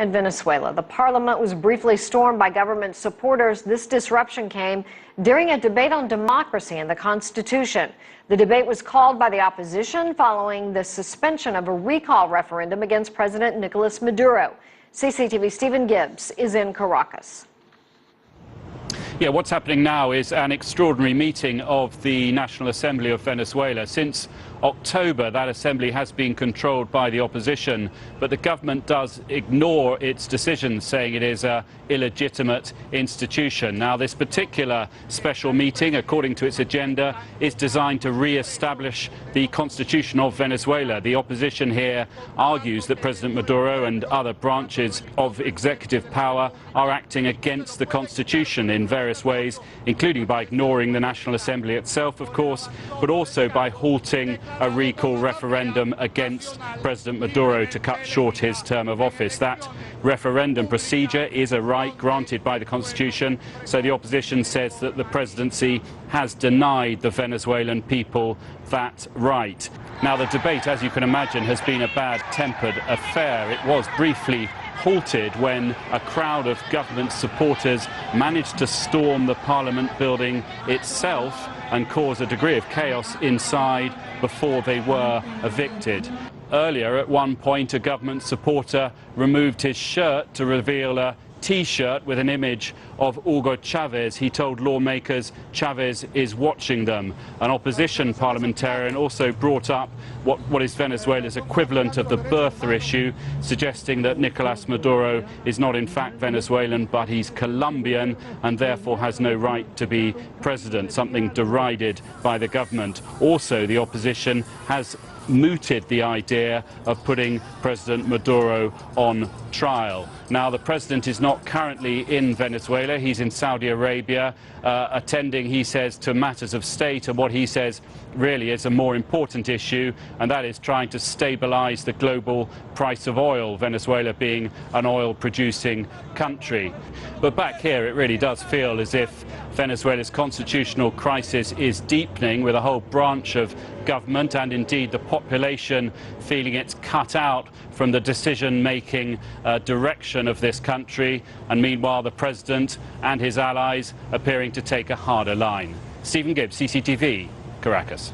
In Venezuela, the parliament was briefly stormed by government supporters. This disruption came during a debate on democracy and the Constitution. The debate was called by the opposition following the suspension of a recall referendum against President Nicolas Maduro. CCTV's Stephen Gibbs is in Caracas. Yeah, what's happening now is an extraordinary meeting of the National Assembly of Venezuela. Since October, that assembly has been controlled by the opposition, but the government does ignore its decisions, saying it is an illegitimate institution. Now, this particular special meeting, according to its agenda, is designed to re-establish the constitution of Venezuela. The opposition here argues that President Maduro and other branches of executive power are acting against the constitution in various ways, including by ignoring the National Assembly itself, of course, but also by halting a recall referendum against President Maduro to cut short his term of office. That referendum procedure is a right granted by the Constitution, so the opposition says that the presidency has denied the Venezuelan people that right. Now, the debate, as you can imagine, has been a bad-tempered affair. It was briefly halted when a crowd of government supporters managed to storm the Parliament building itself and cause a degree of chaos inside before they were evicted. Earlier, at one point, a government supporter removed his shirt to reveal a T-shirt with an image of Hugo Chavez. He told lawmakers Chavez is watching them. An opposition parliamentarian also brought up what is Venezuela's equivalent of the birther issue, suggesting that Nicolas Maduro is not in fact Venezuelan, but he's Colombian and therefore has no right to be president, something derided by the government. Also, the opposition has mooted the idea of putting President Maduro on trial. Now, the president is not currently in Venezuela. He's in Saudi Arabia, attending, he says, to matters of state and what he says really is a more important issue, and that is trying to stabilize the global price of oil, Venezuela being an oil-producing country. But back here, it really does feel as if Venezuela's constitutional crisis is deepening, with a whole branch of government and indeed the population feeling it's cut out from the decision-making direction of this country, and meanwhile the president and his allies appearing to take a harder line. Stephen Gibbs, CCTV, Caracas.